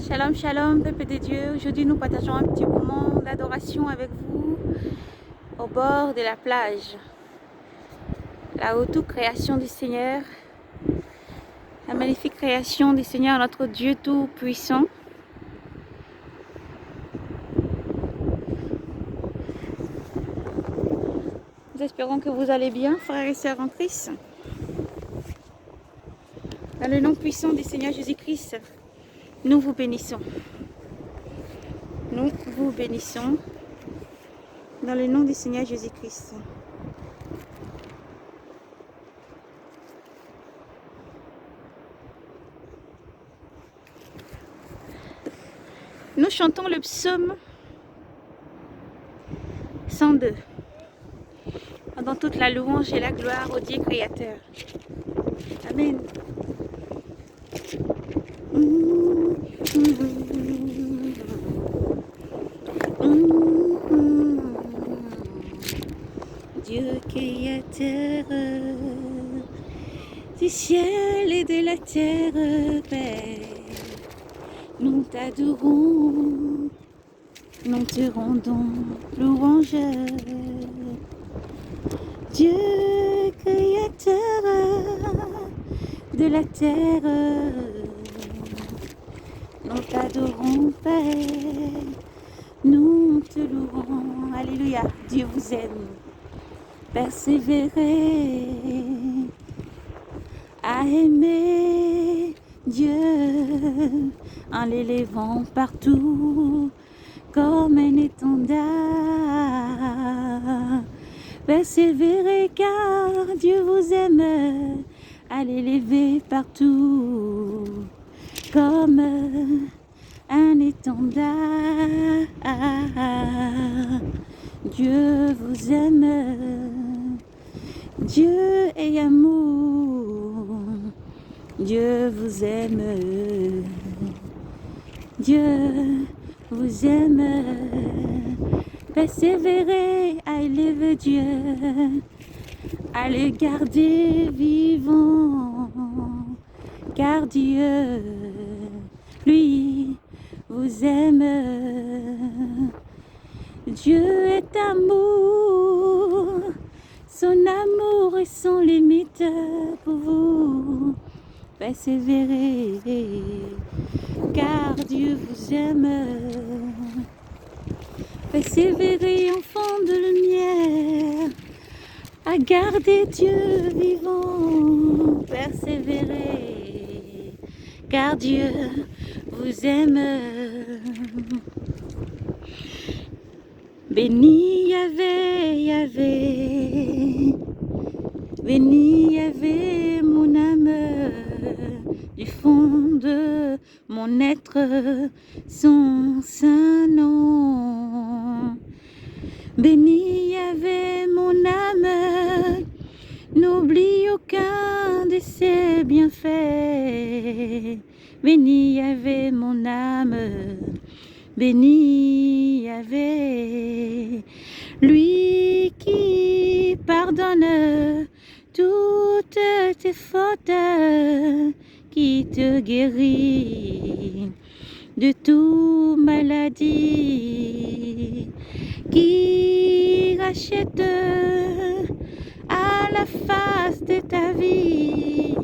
Shalom, shalom, peuple de Dieu. Aujourd'hui, nous partageons un petit moment d'adoration avec vous au bord de la plage. La haute création du Seigneur, la magnifique création du Seigneur, notre Dieu tout-puissant. Nous espérons que vous allez bien, frères et sœurs en Christ. Dans le nom puissant du Seigneur Jésus-Christ, nous vous bénissons. Nous vous bénissons dans le nom du Seigneur Jésus-Christ. Nous chantons le psaume 102. Dans toute la louange et la gloire au Dieu créateur. Amen. Dieu créateur du ciel et de la terre, Père, nous t'adorons, nous te rendons louange. Dieu créateur de la terre, nous t'adorons, Père, nous te louons. Alléluia, Dieu vous aime. Persévérer à aimer Dieu en l'élevant partout comme un étendard. Persévérez car Dieu vous aime, à l'élever partout comme un étendard. Dieu vous aime, Dieu est amour, Dieu vous aime, Dieu vous aime. Persévérez à élever Dieu, à le garder vivant, car Dieu, lui, vous aime. Dieu est amour, son amour est sans limite pour vous. Persévérez, car Dieu vous aime. Persévérez, enfants de lumière, à garder Dieu vivant. Persévérez, car Dieu vous aime. Béni Yahvé, Yahvé, béni Yahvé mon âme, du fond de mon être, son saint nom. Béni Yahvé mon âme, n'oublie aucun de ses bienfaits. Béni Yahvé mon âme, béni Yahvé, lui qui pardonne toutes tes fautes, qui te guérit de toute maladie, qui rachète à la face de ta vie,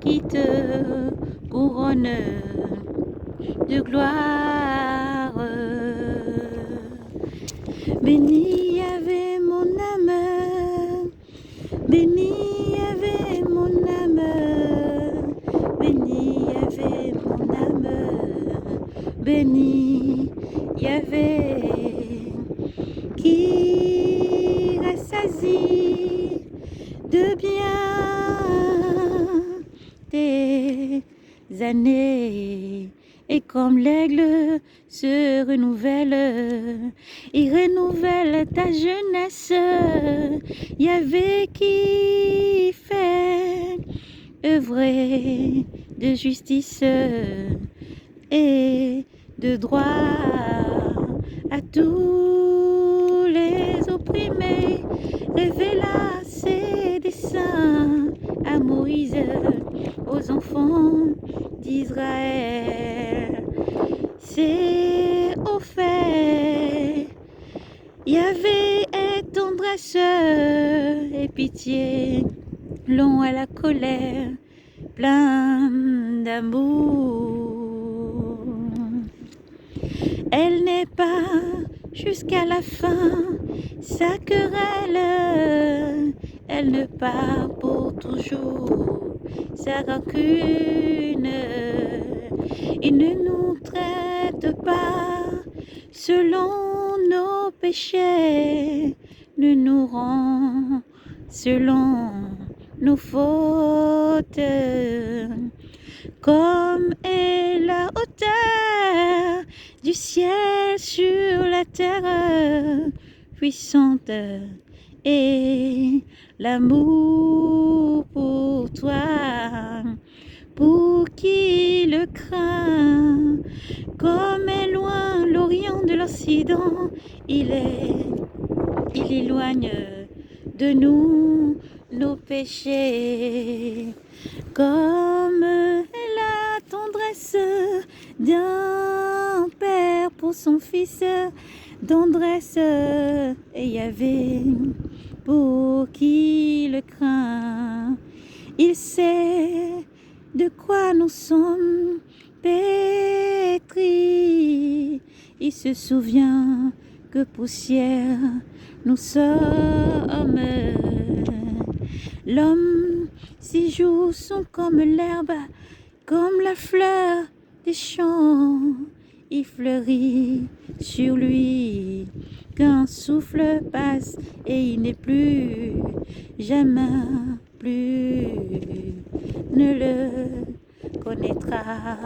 qui te couronne de gloire. Béni Yahvé mon âme, béni Yahvé mon âme, béni Yahvé mon âme, béni Yahvé, qui rassasie de bien tes années. Et comme l'aigle se renouvelle, il renouvelle ta jeunesse. Yahvé qui fait œuvrer de justice et de droit à tous les opprimés, révéla ses desseins à Moïse, aux enfants d'Israël. s'est offert. Yahvé est tendresse et pitié, long à la colère, plein d'amour. Elle n'est pas jusqu'à la fin sa querelle, elle ne part pour toujours sa rancune. Il ne nous traite pas selon nos péchés, ne nous rend selon nos fautes. Comme est la hauteur du ciel sur la terre, puissante est l'amour pour toi, pour qui le craint. Comme est loin l'Orient de l'Occident, il éloigne de nous nos péchés. Comme est la tendresse d'un père pour son fils, tendresse et Yahvé pour qui le craint. Il sait de quoi nous sommes pétris, il se souvient que poussière nous sommes. L'homme, ses jours sont comme l'herbe, comme la fleur des champs. Il fleurit sur lui qu'un souffle passe et il n'est plus, jamais plus, ne le connaîtra.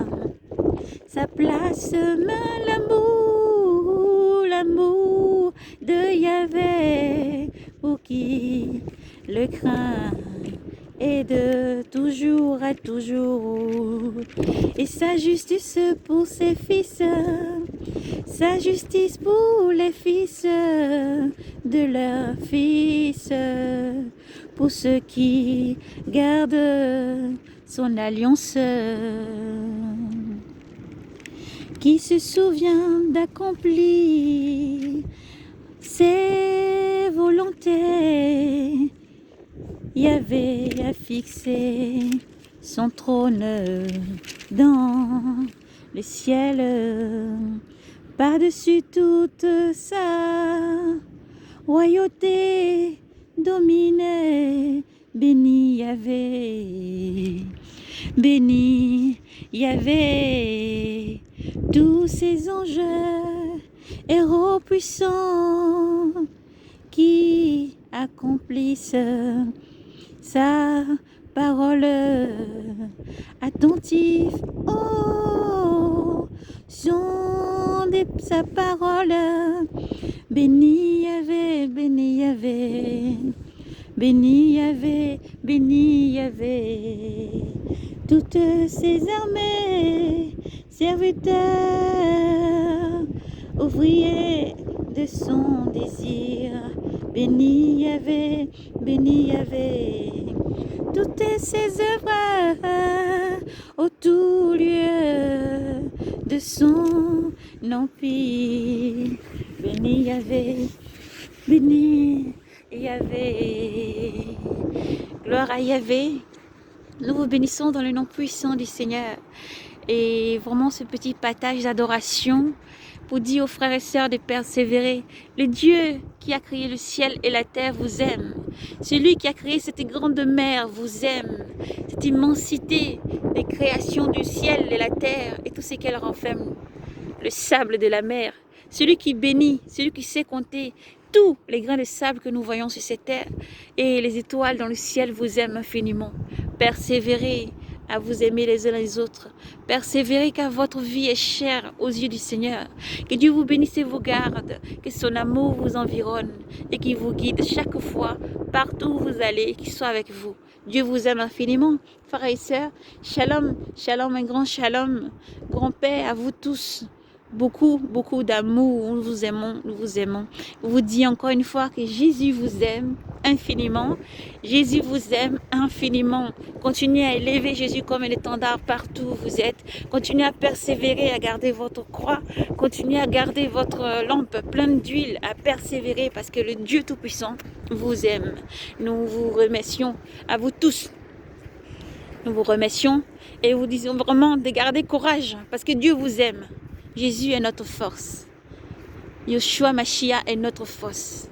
Sa place met l'amour de Yahvé pour qui le craint est de toujours à toujours. Et sa justice pour ses fils, sa justice pour les fils de leurs fils, pour ceux qui gardent son alliance, qui se souvient d'accomplir ses volontés. Yahvé a fixé son trône dans le ciel, par-dessus toute sa royauté dominée. Béni Yahvé, béni Yahvé, tous ces anges, héros puissants qui accomplissent sa parole, attentif au son de sa parole. Béni Yahvé, béni Yahvé, béni Yahvé, béni Yahvé, toutes ces armées, serviteurs, ouvriers de son désir. Béni Yahvé, béni Yahvé, toutes ces œuvres au tout lieu de son empire. Béni Yahvé, béni Yahvé. Gloire à Yahvé. Nous vous bénissons dans le nom puissant du Seigneur. Et vraiment ce petit partage d'adoration pour dire aux frères et sœurs de persévérer. Le Dieu qui a créé le ciel et la terre vous aime. Celui qui a créé cette grande mer vous aime. Cette immensité des créations du ciel et la terre et tout ce qu'elle renferme. Le sable de la mer. Celui qui bénit, celui qui sait compter tous les grains de sable que nous voyons sur cette terre et les étoiles dans le ciel vous aiment infiniment. Persévérez à vous aimer les uns les autres. Persévérez car votre vie est chère aux yeux du Seigneur. Que Dieu vous bénisse et vous garde. Que son amour vous environne et qu'il vous guide chaque fois, partout où vous allez, qu'il soit avec vous. Dieu vous aime infiniment. Frères et sœurs, shalom, shalom, un grand shalom. Grand Père à vous tous. Beaucoup, beaucoup d'amour. Nous vous aimons, nous vous aimons. Je vous dis encore une fois que Jésus vous aime. infiniment. Jésus vous aime infiniment. Continuez à élever Jésus comme l'étendard partout où vous êtes. Continuez à persévérer, à garder votre croix. Continuez à garder votre lampe pleine d'huile, à persévérer parce que le Dieu Tout-Puissant vous aime. Nous vous remercions à vous tous. Nous vous remercions et vous disons vraiment de garder courage parce que Dieu vous aime. Jésus est notre force. Yeshua Mashiach est notre force.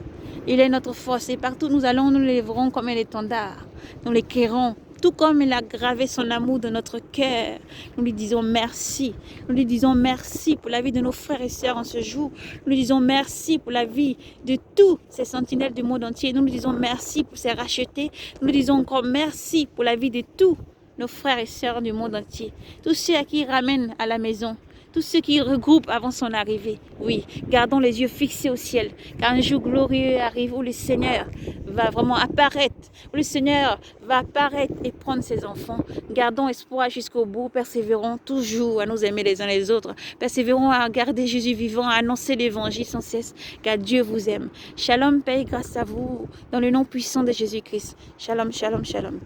Il est notre force et partout où nous allons, nous lèverons comme un étendard. Nous l'éclairons, tout comme il a gravé son amour dans notre cœur. Nous lui disons merci. Nous lui disons merci pour la vie de nos frères et sœurs en ce jour. Nous lui disons merci pour la vie de tous ces sentinelles du monde entier. Nous lui disons merci pour ces rachetés. Nous lui disons encore merci pour la vie de tous nos frères et sœurs du monde entier. Tous ceux à qui il ramène à la maison. Tous ceux qui regroupent avant son arrivée. Oui, gardons les yeux fixés au ciel, car un jour glorieux arrive où le Seigneur va vraiment apparaître, où le Seigneur va apparaître et prendre ses enfants. Gardons espoir jusqu'au bout, persévérons toujours à nous aimer les uns les autres, persévérons à garder Jésus vivant, à annoncer l'évangile sans cesse, car Dieu vous aime. Shalom, paix et grâce à vous, dans le nom puissant de Jésus-Christ. Shalom, shalom, shalom.